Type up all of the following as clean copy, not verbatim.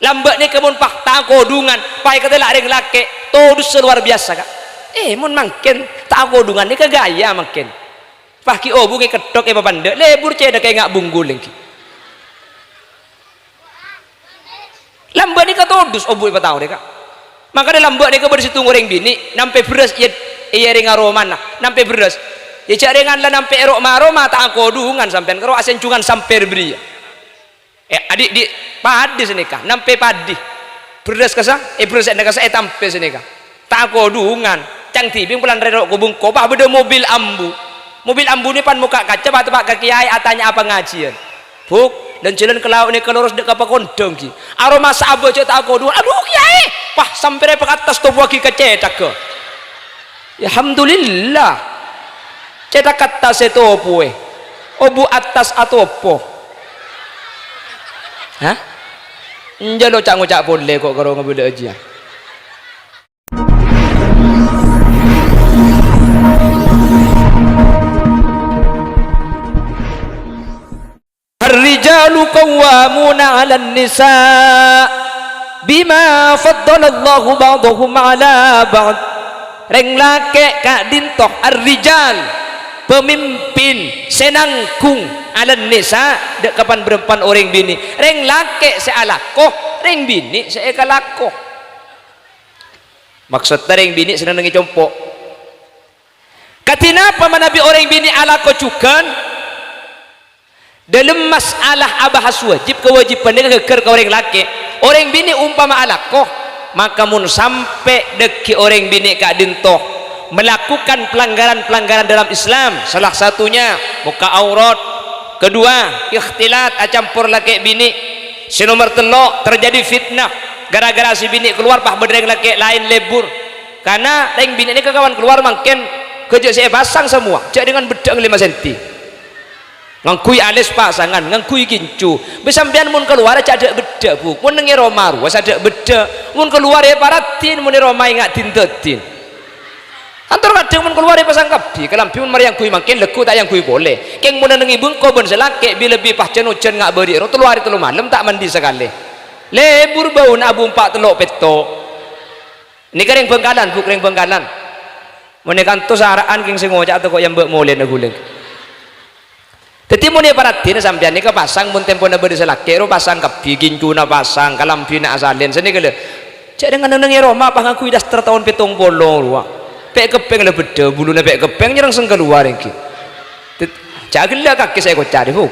lambat ni kemun pah tak kodungan pai kata lah ring laki todus luar biasa kak mun makin tak kodungan ni kegaya makin pah ki bungi ketok babanda lebur ceda kayak ngak bungguling ki lambat ni todus obu apa tahu deh kak maka dia lambat ni bersitu goreng bini nampe beras iya ring aromana nampe beras ya cak ringan lah nampe erok maroma tak kodungan sampean karo asencungan sampai beri adik di padi sini kah nampe padi beras kasa beras ada kasa tampe sini kah tak kodungan cang tibing pelan redok kubung kobah beda mobil ambu ni pan muka kaca batu pak kaki ai atanya apa ngajian buk dan jalan ke laut ni kelurus dek apa kondong ki aroma sabo cak tak kodungan aduh kiai pah sampai ke atas tu buaki kecetak ke ya alhamdulillah cetak atas itu opo obu atas atau opo hah? Njalo cak ngucak boleh kok kalau ngebeda aja. Ar-rijalu qawwamuna 'alan nisa bima faddalallahu ba'dahum 'ala ba'd. Reng lake kak dintoh ar-rijal pemimpin senangkung alan nisa dek kapan berempan orang bini reng lake sealakoh reng bini seekalakoh maksudnya reng bini senang dengi compok katina apa manabi orang bini alako cukan dalam masalah abahas wajib kewajiban dia keker ke orang laki orang bini umpama alakoh maka mun sampai deki orang bini kak dintoh melakukan pelanggaran-pelanggaran dalam Islam salah satunya muka aurat kedua ikhtilat campur laki bini si nomor telok terjadi fitnah gara-gara si bini keluar pah berdeng laki lain lebur karena reng bini ini kawan keluar makin kerja saya pasang semua cak dengan bedang 5 cm ngangkui alis pasangan ngangkui kincu besambian mun keluar cak ada beda bu mun nengi romaru ada beda mun keluar ya paratin mun romai ngak tintetin antar kadang mun keluar pasang kapi kelampiun mari yang kui makin leku tak yang kui boleh keng mun nengi bengko ben selake bila lebih pah cenucen ngak beri ro telu hari telu malam tak mandi sekali lebur bau na abu 4 telok peto ni kering bengkalan bu kering bengkalan mun kantos saraan king sing ngocak atau kok yang mbek molen guling dadi mun paratin sampean nika pasang mun tempona beri selake ro pasang kapi kincuna pasang kalampina asalen seni kele cek dengan nengi Roma pah ngakui daster tahun 70 ruang pek kepeng le beda bulune pek kepeng nyerang seng keluar iki jagela kaki saya kok cari bu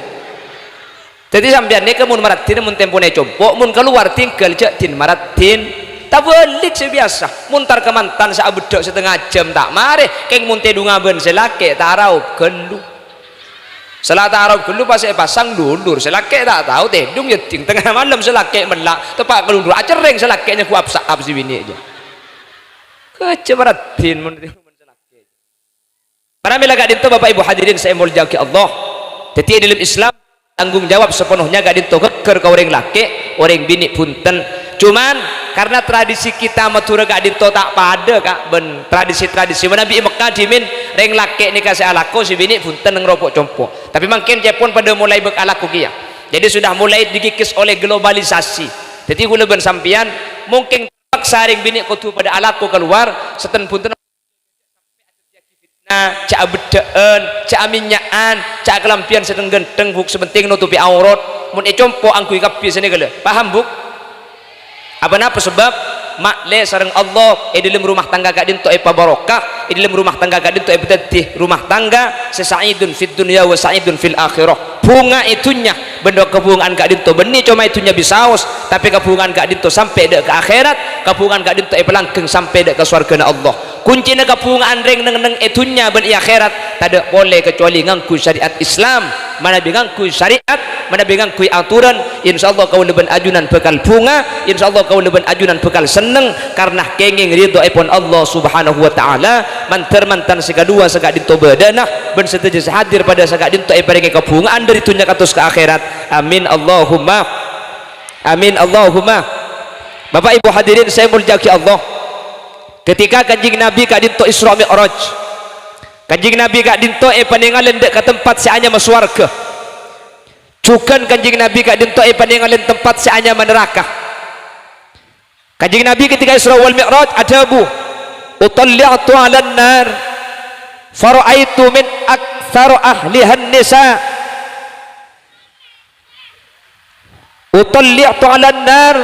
jadi sampean ni mun maratin mun tempone compok mun keluar tinggal jak tin maratin tak balik sebiasa mun tar kemantan sa bedok setengah jam tak mare keng mun tedunga ben selake tak raup gelu salah tak raup gelu pas pasang dulur selake tak tahu tedung yeting tengah malam selake melak tepak kelundur acereng selake nya kuap saap si bini aja kecemaratin para mila gak dinto bapak ibu hadirin saya mulia ki Allah jadi dalam Islam tanggung jawab sepenuhnya gak dinto keker ke orang laki orang bini punten cuman karena tradisi kita matura gak dinto tak pada kak ben tradisi-tradisi Nabi Mekah dimin reng laki ni kasih alako si bini punten ngeropok compok tapi makin Jepun pada mulai bekalaku kia jadi sudah mulai digikis oleh globalisasi jadi gula ben sampian mungkin saring bini kutu pada alatku keluar seten punten cak bedaan cak minyaan cak kelampian sedeng genteng buk sebenting nutupi aurat mun compo angkui kapi sini gele paham buk apa napa sebab makle sareng Allah dalam rumah tangga gak dinto pa barokah dalam rumah tangga gak dinto betih rumah tangga sesaidun fid dunya wa saidun fil akhirah bunga itunya benda kebungaan gak dinto benih cuma itunya bisaus tapi kebungaan gak dinto sampai dek ke akhirat kebungaan gak dinto pelangkeng sampai dek ke surga Allah kuncinya kebungaan reng neng itunya ben akhirat tak boleh kecuali ngangku syariat Islam mana ngangku syariat mana ngangku aturan insyaallah kau leben ajunan bekal bunga insyaallah kau leben ajunan bekal seneng karena kenging ridho ipun Allah subhanahu wa ta'ala mantan sekadua segak dinto badanah ben setuju hadir pada segak dinto paringi kebungaan dari tunya katus ke akhirat amin Allahumma amin Allahumma Bapak ibu hadirin saya mulia Allah ketika kanjing Nabi kak dinto Isra Mi'raj kanjing Nabi kak dinto paningalen dek ke tempat seanya maswarga cukan kanjing Nabi kak dinto paningalen tempat seanya neraka Kanjeng Nabi ketika Isra wal Mi'raj adabu utalli'tu 'alan nar fara'aitu min aktsar ahlihan nisa utalli'tu 'alan nar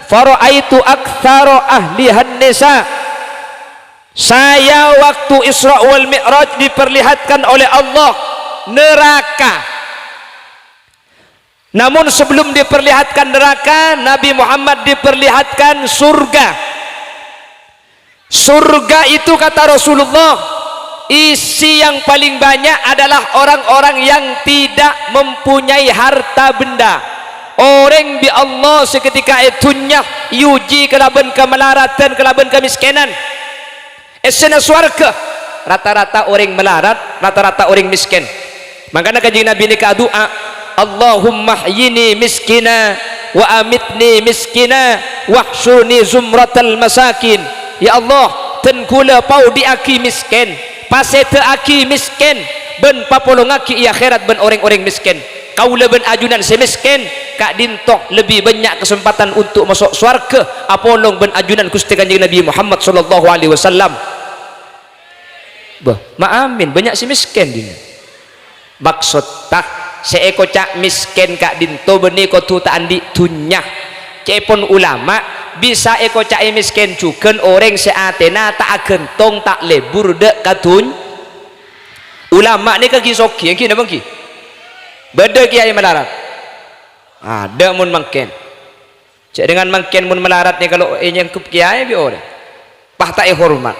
fara'aitu aktsar ahlihan nisa. Saya waktu Isra wal Mi'raj diperlihatkan oleh Allah neraka. Namun sebelum diperlihatkan neraka, Nabi Muhammad diperlihatkan surga. Surga itu kata Rasulullah, isi yang paling banyak adalah orang-orang yang tidak mempunyai harta benda. Orang bi Allah seketika itunya yuji kelaban kemelaratan, kelaban kemiskinan. Esena swarga rata-rata orang melarat, rata-rata orang miskin. Makanya kanjeng Nabi ni ka doa, Allahumma hyini miskina wa amitni miskina wahsyurni zumratal masakin. Ya Allah, tenkula pau di aki miskin, pasete aki miskin, ben papolong aki i akhirat ben orang-orang miskin. Kaula ben ajunan si miskin, kak dintok lebih banyak kesempatan untuk masuk surga apolong ben ajunan Gusti Kanjeng Nabi Muhammad sallallahu alaihi wasallam. Bah, maamin banyak si miskin dini. Maksud tak seeko cak miskin kak dinto beni ko tu tak andi tunyah. Cepon ulama bisa eko cak miskin cuken orang seatena tak gentong tak lebur dek katun. Ulama ni kaki soki yang kini bangki. Beda kiai melarat. Ada mun mangken. Cak dengan mangken mun melarat ni kalau nyangkup kiai bi ore. Pah tak hormat.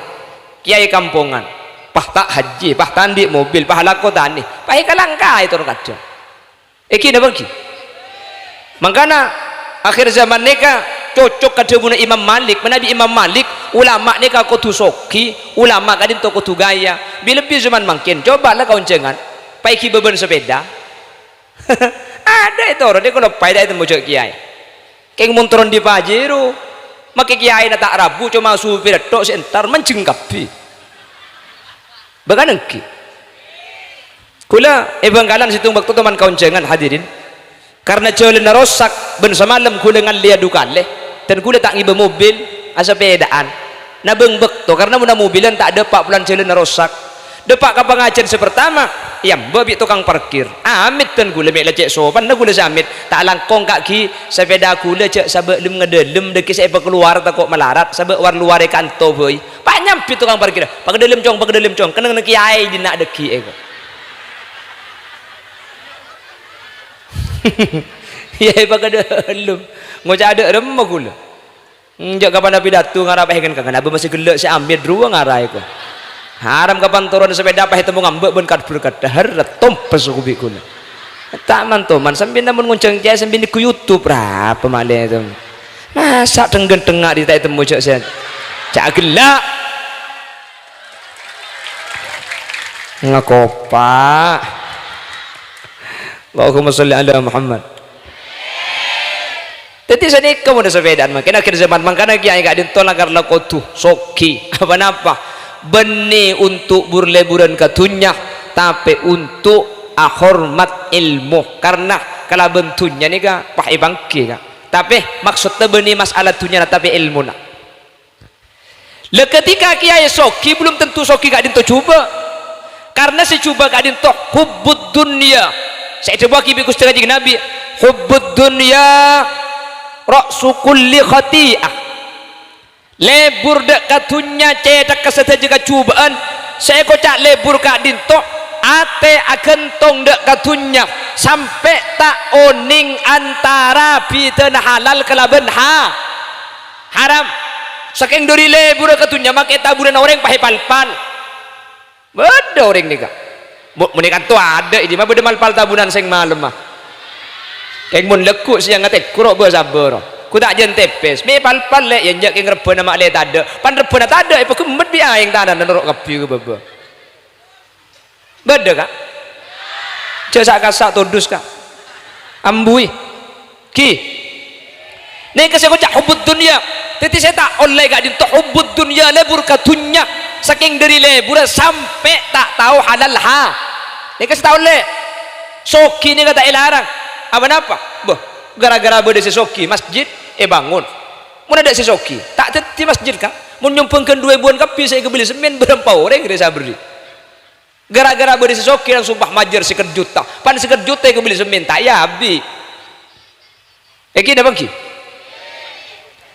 Kiai kampungan. Pah tak haji, pah tandi mobil, pah lako tani, pah ikalangka itu orang kacau. Eki na bangki. Makana akhir zaman neka cocok kademuna Imam Malik, menabi Imam Malik, ulama neka kudu soki, ulama kadin to kudu gaya. Bila lebih zaman mangkin, cobalah kau jangan, pah iki beban sepeda. Ada itu orang dia kalau payah itu mojok kiai. Keng montoron di Pajero, make kiai na tak rabu cuma supir tok sebentar menjengkapi. Bagaimana ki? Kula Bangkalan situng waktu teman kawan jangan hadirin. Karena jalan rosak ben semalam kula ngalia dukale dan kula tak ngibe mobil asa pedaan. Na bengbek to karena muna mobilan tak ada 4 bulan jalan rosak. Depak ka pengajian sepertama, yang babi tukang parkir. Amit dan kula mek lecek sopan na kula samit. Tak langkong kaki sepeda kula cek sabek lem ngedelem deki saya keluar tak kok melarat sabek war luar kanto boy. Pak nyampi tukang parkir. Pak kedelem cong kenang neki ai dina deki eko. Ya pak kedelem. Ngoca ada remah kula. Njak kapan api datu ngarap kan kangen abe masih gelek si ambil dua ngarai ko. Haram kapan turun sepeda apa itu ngambek ben kad berkadahar tompes kubi kula. Taman to man sambil namun ngunceng kiai sambil ku YouTube berapa malih itu. Masa tenggen tengah di tak temu cak saya. Cak gelak. Ngakopa. Allahumma sholli ala Muhammad. Jadi sana kamu ada sepedaan makin akhir zaman makanya kiai gak ditolak karena kotu soki apa napa benih untuk burleburan katunya tapi untuk hormat ilmu karena kalau bentuknya ni kah pakai bangki kah tapi maksudnya benih masalah tunya tapi ilmu nak le ketika kiai soki belum tentu soki gak dinto coba karena si coba gak dinto hubbud dunya saya coba kibi Gusti Kanjeng Nabi hubbud dunya ra'su kulli khati'ah lebur dek katunya cetak keseta juga cubaan saya kocak lebur kak dinto ate agentong dek katunya sampai tak oning antara bitana halal kelaban haram saking dari lebur katunya make taburan orang pakai palpal beda orang ni kak menikah tu ada ini mah beda malpal tabunan sing malam mah kayak mun lekuk siang ngate kurok bersabar ku tak jen tepes me pal-pal lek yang jak ngreben mak le tak ada pan reben tak ada ipo kemet bi aing tanan nerok kapi ke baba beda kak jasa kasak todus kak ambui ki ne kase ko cak hubud dunya teti saya tak oleh gak dinto hubud dunya lebur katunya saking dari lebur sampai tak tahu halal ne kase tak oleh soki ni kata ilarang apa napa boh gara-gara beda sesoki masjid bangun mun ada sesoki tak teti masjid kah mun nyumpengkeun 2 buan kapi saya kebeli semen berapa orang dia sabri gara-gara beri sesoki yang sumpah majer seker juta pan seker juta yang kebeli semen tak ya abi eki dah bangki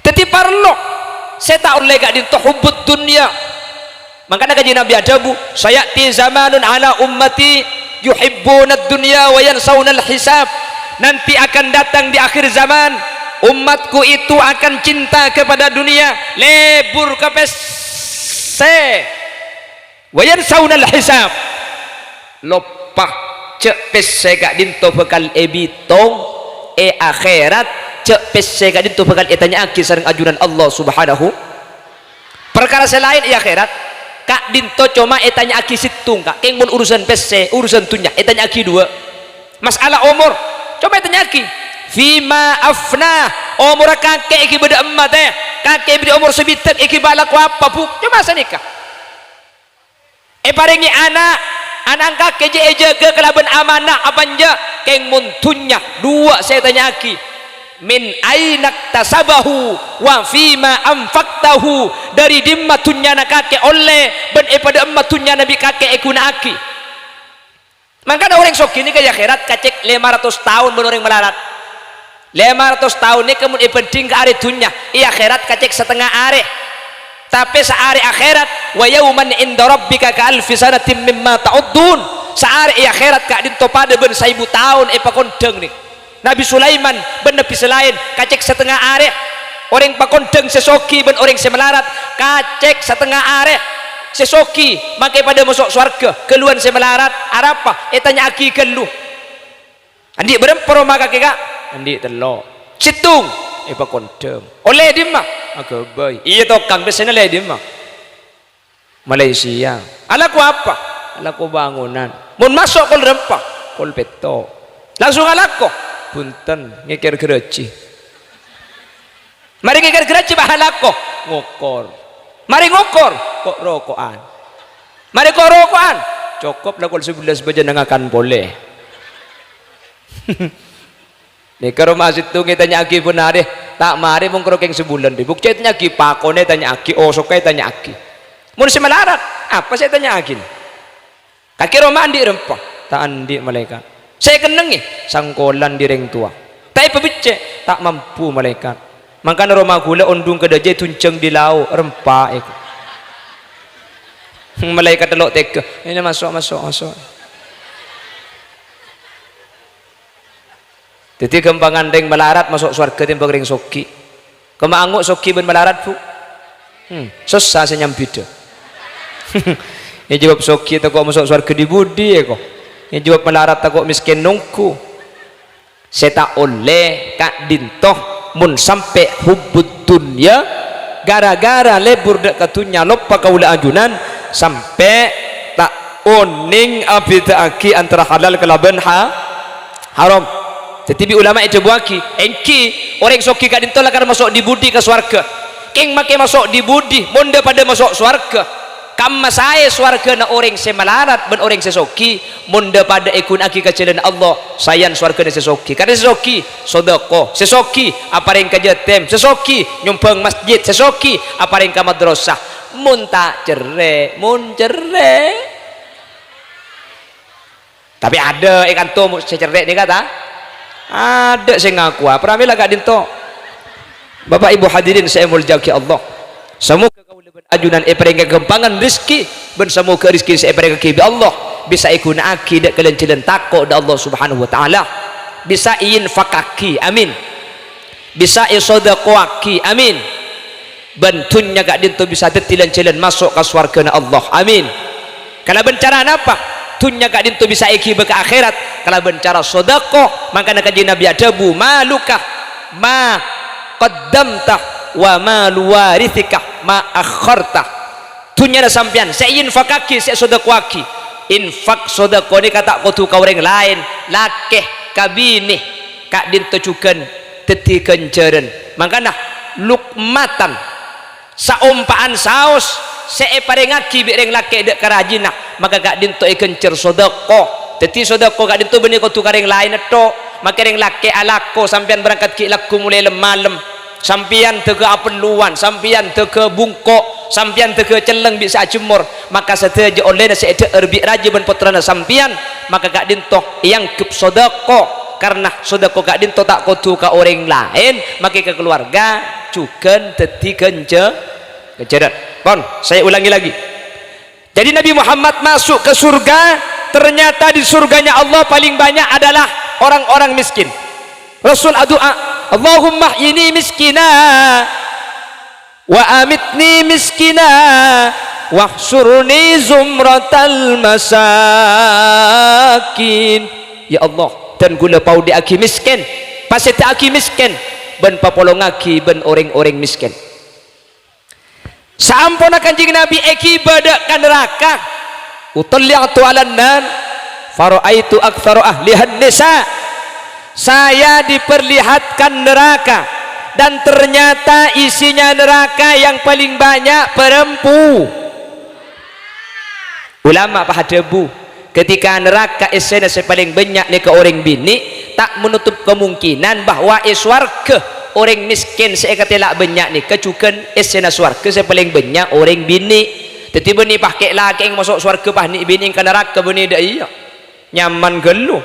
teti parlo saya tak oleh gak dinto hubbud dunia makanya kaji Nabi adabu sayati zamanun ala ummati yuhibbuna dunya wa yansawna al-hisab nanti akan datang di akhir zaman umatku itu akan cinta kepada dunia lebur ke pese wa yansawna al-hisab lopah cek pese gak dinto bekal ebitong akhirat cek pese gak dinto bekal etanya aki sareng ajunan Allah subhanahu perkara selain akhirat kak dinto cuma etanya aki situng kak keng mun urusan pese urusan tunya etanya aki 2 masalah umur coba etanya aki fima afna umur kakek iki beda emat kakek beda umur sebitek iki balak apa pu coba sanikah paringi anak kakek je jaga kelaban amanah apanja keng mun tunya 2 saya tanya aki min ainak tasabahu wa fima anfaqtahu dari dimma tunyana kakek oleh ben pada emma tunyana bi kakek ekuna aki maka orang sok ini ke akhirat kacek 500 tahun ben orang melarat 500 tahun ni kemun penting ke are tunya i akhirat kacek setengah are tapi saare akhirat wa yauman inda rabbika ka alfi sanatin mimma ta'uddun saare akhirat ka dinto pada ben 1000 tahun pakondeng ni Nabi Sulaiman ben nepi selain kacek setengah are orang pakondeng sesoki ben orang semelarat kacek setengah are sesoki makai pada masuk surga keluan semelarat arapa etanya aki kelu andi berempero maka kek andi telo situng pakondeng oleh dimah agabai iya tokang besena le dimah Malaysia alaku apa alaku bangunan mun masuk kol rempah kol peto langsung alaku punten ngekir gereci mari ngekir gereci bahalako ngokor mari ngokor kok rokokan mari kok rokokan cukup lah kalau 11 baja nangakan boleh nih kalau masih tuh kita nyaki pun ada tak mari mungkin yang sebulan di bukti nyaki pakone tanya aki osoknya tanya aki mau si melarat apa saya tanya aki kaki roma andi rempah tak andi malaikat saya kenengi sangkolan direng tua tapi pebicce tak mampu malaikat makanya Roma gula ondung kedaje tunceng di lau rempah itu malaikat telok teka ini masuk jadi kembangan ring melarat masuk surga timbang ring soki kemanguk soki ben melarat bu susah senyam bida ini jawab soki tak kok masuk surga di budi ya kok yang jawab melarat tak kok miskin nungku saya tak oleh kak dintoh mun sampai hubbud dunya gara-gara lebur dek katunya lupa kaula ajunan sampai tak oning abida aki antara halal kelaban haram jadi ulama itu buaki engki orang soki kak dintoh lah karena masuk di budi ke swarga keng make masuk di budi monda pada masuk swarga kamma saya swarga na orang semalarat ben orang sesoki munda pada ikun aki kecilan Allah sayan swarga na sesoki karena sesoki sodako sesoki apareng kajetem sesoki nyumpeng masjid sesoki apareng ka madrasah mun tak cerai mun cerai tapi ada ikan tu secerek ni kata ada saya ngaku pramila gak dinto Bapak Ibu hadirin saya muljaki Allah semoga ajunan perengga gempangan rezeki ben semoga rezeki saya perengga kibi Allah bisa ikun aki dak kalian takut da Allah subhanahu wa ta'ala bisa iin fakaki amin bisa isodaqaki amin bentunya gak dinto bisa detilan-tilan masuk ke surga na Allah amin kalau bencara apa tunya gak dinto bisa iki ke akhirat kalau bencara sodaqo maka kaji Nabi adabu malukah ma qaddamtah wa malu warithika ma akharta tunya ada sampian saya infakaki saya sodakwaki infak sodako ni kata kotu ka orang lain lakeh kabini kak dintocukan teti kenceren makanya lukmatan saumpaan saus saya parengaki bireng lakeh dek karajina maka kak dinto kencer sodako teti sodako kak dinto benih kotu kareng lain itu maka reng lakeh alako sampian berangkat ki laku mulai malam sampian teu apeluan, sampian teu bungkok, sampian teu celeng bisa jemur, maka sateja oleh nasi ede erbi raja ben putrana sampian, maka gak dintoh yang kep sodako, karena sodako gak dintoh tak kotu ka orang lain, maka ke keluarga cuken teti kecerat. Pon, saya ulangi lagi. Jadi Nabi Muhammad masuk ke surga, ternyata di surganya Allah paling banyak adalah orang-orang miskin. Rasul doa, Allahumma ini miskina wa amitni miskina wahsurni zumratal masakin. Ya Allah, dan gula pau di aki miskin, pasete aki miskin, ben papolong aki ben orang-orang miskin. Sampuna Kanjeng Nabi eki badakan neraka, utalliyatu 'alan nar faraitu aktsaru ahlihan nisa. Saya diperlihatkan neraka dan ternyata isinya neraka yang paling banyak perempuan. Ulama pahadebu ketika neraka isinya paling banyak ni ke orang bini, tak menutup kemungkinan bahwa swarga orang miskin seekatelak banyak ni kecukan isinya swarga paling banyak orang bini. Tetapi bini pakai laki yang masuk swarga pah ni bini ke neraka bini dah iya nyaman geluh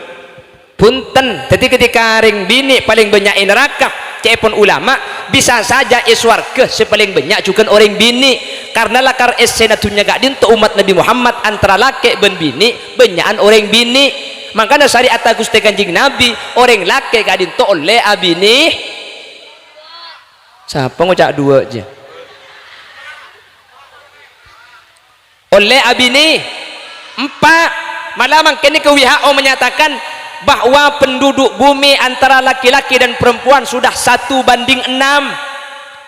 punten. Jadi ketika ring bini paling banyak neraka, cepon ulama bisa saja swarga sepaling banyak juga orang bini, karena lakar esenatunya gak dinto umat Nabi Muhammad antara laki ben bini banyakan orang bini. Makanya syariat Gusti Kanjeng Nabi orang laki gak dinto oleh abini. Siapa ngucap dua aja oleh abini 4. Malah makanya ke WHO menyatakan bahwa penduduk bumi antara laki-laki dan perempuan sudah 1:6.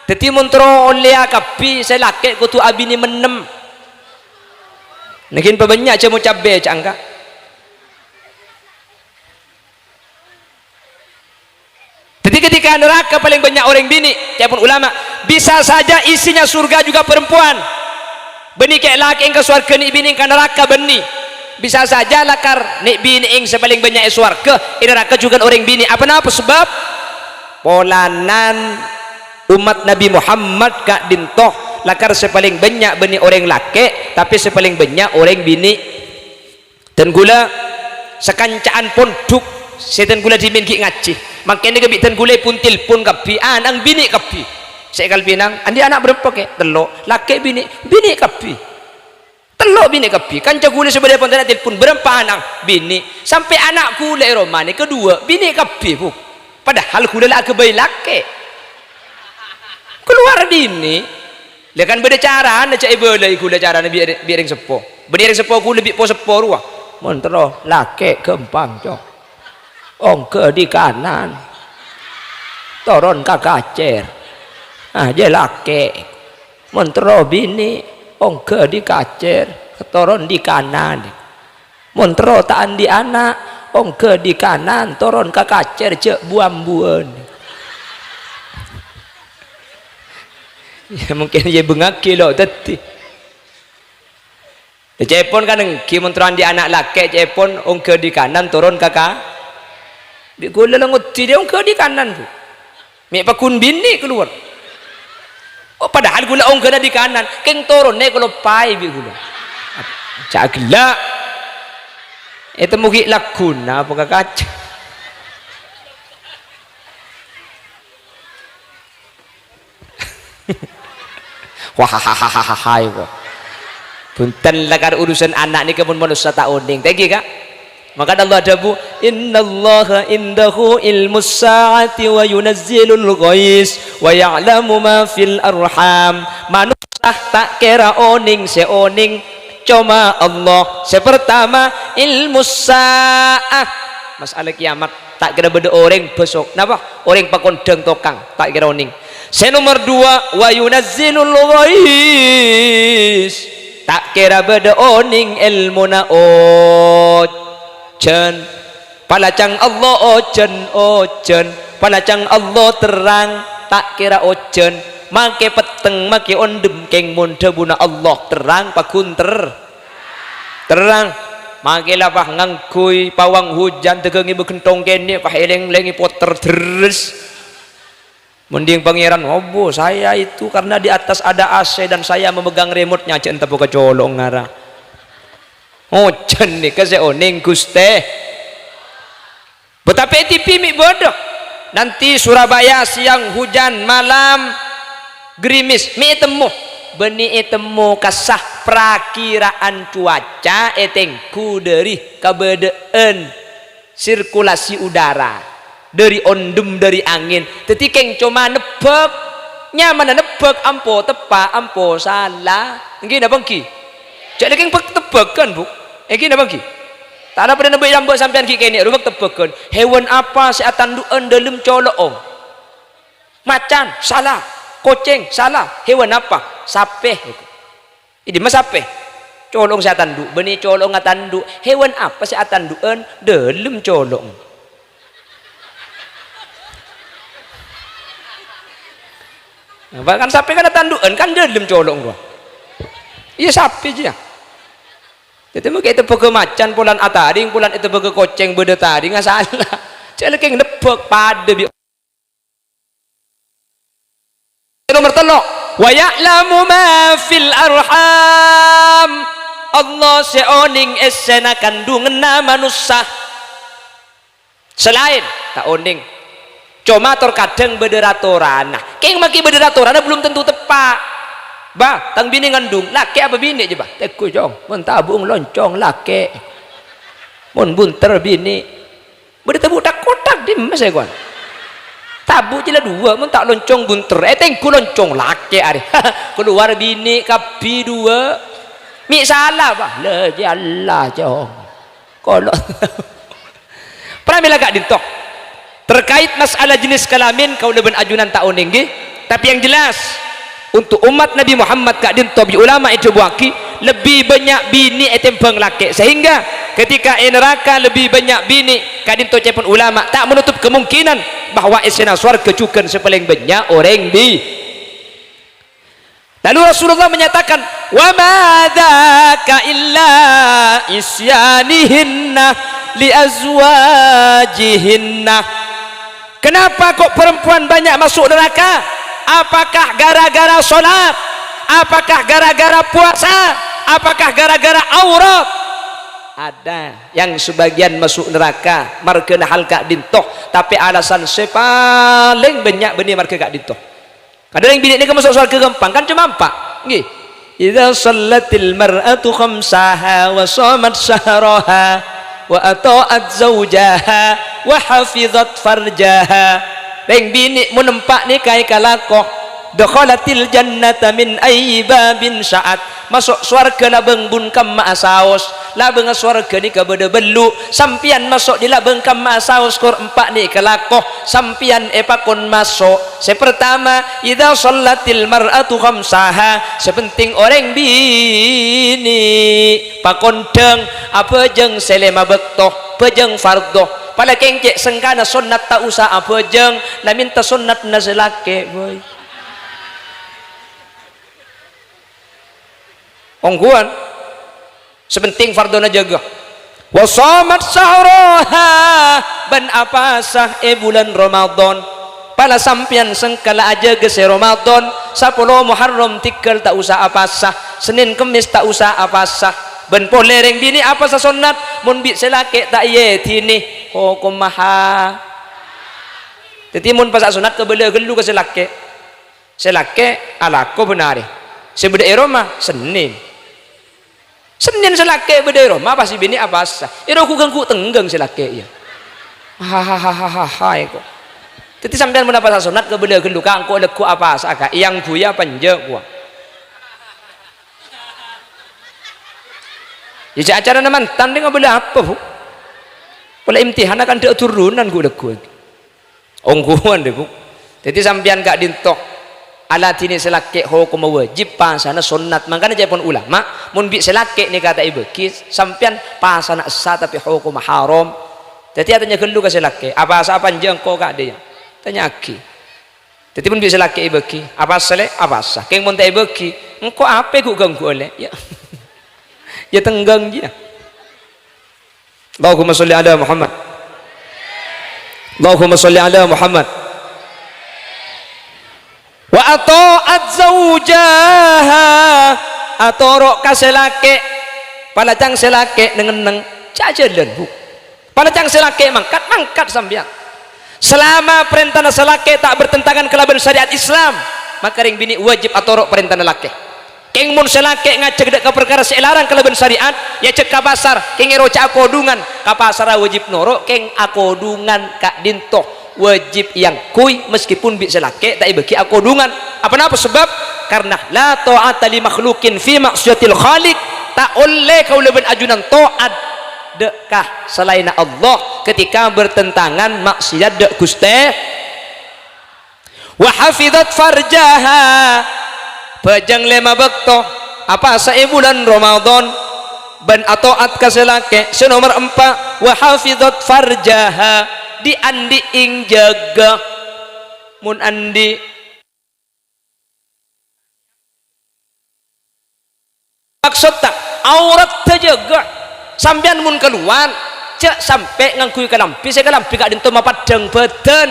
Jadi mentro oleh kapi saya laki kutu abini menem. Mungkin banyak cemu cabe cangka. Jadi ketika neraka paling banyak orang bini, cepun ulama bisa saja isinya surga juga perempuan. Beni kayak laki yang ke surga ni bini ke neraka beni. Bisa saja lakar nek bini ing sepaling banyak swarga neraka juga orang bini. Apa sebab polanan umat Nabi Muhammad gak dintoh lakar sepaling banyak beni orang laki tapi sepaling banyak orang bini. Dan gula sekancaan ponduk setan gula diminki ngaji, makanya kebi tan gula pun telpon kapi anang bini kapi sekal binang andi anak berapa ke telok laki bini kapi telok bini kapi kan cagule sebenarnya pun tidak telepon berapa anak bini sampai anak kule romani kedua bini kapi bu, padahal kule lah kebayi laki keluar dini lekan beda cara anda cai belai kule cara anda biaring sepo biaring sepo kule bi po sepo ruah montro laki gempang cok ongke di kanan toron kakacer aja laki montro bini ongke di kacer toron di kanan montro taan di anak ongke di kanan toron ka kacer cek buam-buan ya mungkin dia bengaki lo teti cepon kan ki montron di anak laki cepon ongke di kanan toron kakak di gula lengut dia ongke di kanan bu mek pakun bini keluar. Oh padahal gula ongke di kanan keng toron ne kalau pai bi gula cagla itu mugi lakuna apa kaca wah kok punten lakar urusan anak ni kepun manusia tak onding tegi kak. Maka Allah dabu innallaha indahu ilmus saati wa yunazzilul ghais wa ya'lamu ma fil arham. Manusia tak kira oning seoning cuma Allah. Sepertama ilmus saah masalah kiamat tak kira beda orang besok napa orang pakondeng tokang tak kira oning. Nomor 2 wa yunazzilul ghais tak kira beda oning ilmuna ojen palacang Allah ojen palacang Allah terang tak kira ojen make peteng make ondem keng monde buna Allah terang pakun terang make lapah ngangkui pawang hujan tegengi bekentong kene pah eleng-lengi poter terus mending pangeran obo saya itu karena di atas ada AC dan saya memegang remote-nya cek entah buka colong ngara oh nih kasih oning guste betapa TV mi bodoh nanti Surabaya siang hujan malam gerimis mi temu benih temu kasah perakiraan cuaca etengku dari kabedeen sirkulasi udara dari ondum dari angin teti keng cuma nebek nyaman nebek ampo tepa ampo salah nggih napa nggih jadi keng tebekan bu nggih napa nggih tak ada pada nebek rambut sampean ki kene rubek tebekan hewan apa seatan dueun dalam coloong macan salah kucing salah hewan apa sape ini mas sape colong saya tanduk benih colong tanduk hewan apa saya tandukan dalam colong bahkan sape kan tandukan kan dalam colong gua iya sape aja jadi mungkin itu bege macan pulan ataring pulan itu bege kucing bede taring nggak salah jadi kayak nebek pada bi nomor telok wa ya'lamu ma fil arham Allah seoning esena kandungan manusia selain tak oning cuma terkadang bederatoran nah keng maki bederatoran belum tentu tepat bah tang bini ngandung laki apa bini je bah teku jong mun tabung loncong laki mun bunter bini bertemu tak kotak di mas kawan tabu je lah dua mun tak loncong bunter tengku loncong laki ari keluar bini kapi dua mi salah bah le jalla jong kalau pernah bila gak dintok terkait masalah jenis kelamin kau leben ajunan tak oning nggih tapi yang jelas untuk umat Nabi Muhammad kak dintok bi ulama itu buaki lebih banyak bini etempeng laki sehingga ketika neraka lebih banyak bini kak dintok cepun ulama tak menutup kemungkinan bahwa esena surga cukan sepaling banyak orang di lalu Rasulullah menyatakan wa madzaka illa isyanihinna li azwajihinna kenapa kok perempuan banyak masuk neraka apakah gara-gara sholat apakah gara-gara puasa apakah gara-gara aurat ada yang sebagian masuk neraka markena hal kak dintoh tapi alasan sepaling banyak benih marke kak dintoh ada yang bidik ni kan masuk surga gampang kan cuma empat nggih idza shallatil mar'atu khamsaha wa shamat syahraha wa ata'at zawjaha wa hafizat farjaha yang bidik menempak ni kai kalakoh dakhalatil jannata min ayyi babin sa'at masuk surga labeng bun kam ma'asaos labeng surga ni ka beda belu sampian masuk di labeng kam ma'asaos kor empat ni kalakoh sampian epakon masuk sepertama idza shallatil mar'atu khamsaha sepenting orang bini pakondeng apa jeng selema bektoh pejeng fardoh pala kengcek sengkana sunnat tak usah apa jeng lamin ta sunnat na selake boy ongguan sepenting fardona jaga wasamat sahroha ban apa sah bulan Ramadan pala sampian sengkala aja ke Ramadan 10 Muharram tikal tak usah apa sah Senin Kemis tak usah apa sah ben polereng bini apa sa sunat mun bi selake tak ye tini hukum maha jadi mun pas sunat ke bela gelu ke selake alako benar sebeda Roma Senin selake beda Roma pasti bini apa sah iro ku ganggu tenggang selake ya hahaha kok jadi sampean mun apa sa sunat ke bela gelu ka angko leku apa sah ka yang buya panjang gua ya acara naman tanding abala apa bu pala imtihan akan ada turunan gue deku ongguan deh bu jadi sampian gak dintok alat ini selake hukum wajib pasana sunat makanya jepun ulama mun bi selake ni kata ibu kis sampian pasana sah tapi hukum haram jadi atanya gelu ke selake apa asa panjang kok gak ada ya tanya aki jadi mun bi selake ibu ki apa selek apa sah keng mun tak ibu ki engkau apa gue ganggu oleh ya ya tenggang dia Allahumma sholli ala Muhammad Allahumma sholli ala Muhammad wa ata'at zaujaha atorok kaselake palacang selake nengeneng jajalan bu palacang selake mangkat sambian selama perintah selake tak bertentangan kelaban syariat Islam maka ring bini wajib atorok perintah laki keng mun selake ngajak dek ke perkara selarang kelaban syariat ya cek ka pasar keng eroca akodungan ka pasar wajib norok keng akodungan kak dintoh wajib yang kui meskipun bi selake tak bagi akodungan apa sebab karena la ta'ata li makhlukin fi maksiatil khaliq tak oleh kau leben ajunan taat dekah selain Allah ketika bertentangan maksiat dek Gusti wa hafizat farjaha pejang lema bekto apa sae bulan Ramadan ban ataat kaselake senomor 4 wa hafizat farjaha di andi ing jaga mun andi maksud tak aurat terjaga sampean mun keluar cek sampai ngangkui kalampi saya kalampi kak dinto mapadang badan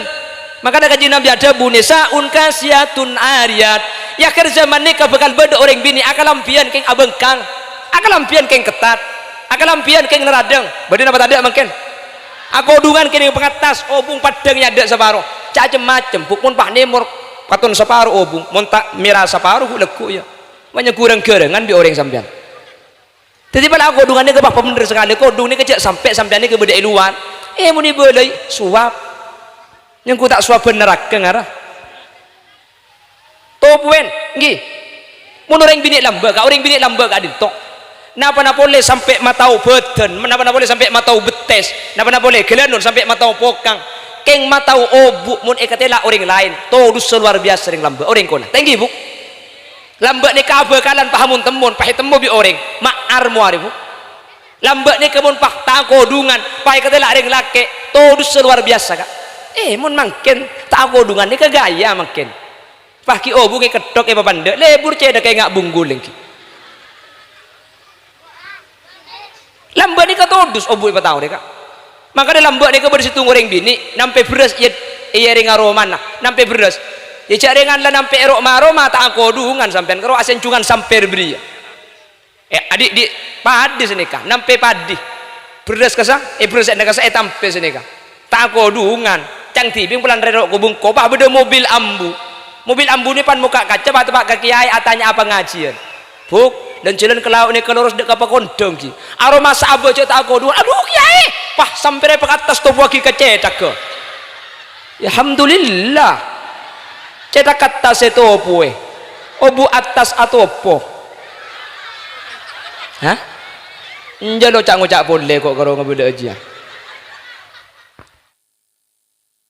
maka ada kaji Nabi ada bunisa unkasiatun ariyat ya akhir zaman ini bakal beda orang bini akalampian keng abengkang akalampian keng ketat akalampian keng neradeng badin apa tadi mungkin akodungan keng pengatas obung padangnya ada separuh cacem macem bukun pak nemor patun separuh obung montak merah separuh leku ya banyak kurang gerengan di orang sampean jadi pada akodungannya ke bapak bener sekali kodung ini kejak sampai sampean ini ke beda luar muni boleh suap yang ku tak suap bener ngarah topuen nggih mun orang bini lamba ka orang bini lamba ka dintok napa boleh sampai matau beden napa boleh sampai matau betes napa boleh gelanon sampai matau pokang keng matau obuk mun ekatela orang lain todus luar biasa ring lamba orang kona tenggi bu lamba ni kabeh kalan pahamun temun pahe temu bi orang ma'ar muari bu lamba ni kemun pah takodungan pahe katela ring lake todus luar biasa kak mun mangken tak kodungan ni kegaya mangken paki obung ke ketok papande lebur ceda kayak ngak bungguling lamba ni katodus obu apa tahu deka maka de lamba ni ke bersitu goreng bini nampe beres iya ring aromana nampe beres ya cak ringan lah nampe erok maroma tak kodungan sampean karo asencungan sampai beri adik di padi senika nampe padi beres kasa beres enda kasa tampe senika tak kodungan cang tibing pelan rerok kubung kopah beda mobil ambu ni pan muka kaca batu pak kaki kiai atanya apa ngajian buk dan jalan ke laut ni kelurus dek apa kondong ki aroma sabo cek tak kodungan aduh kiai pah sampai pe atas tobu ki kecetak ke alhamdulillah cetak atas itu opo obu atas atau opo hah njalo cak ngocak boleh kok karo ngebeda aja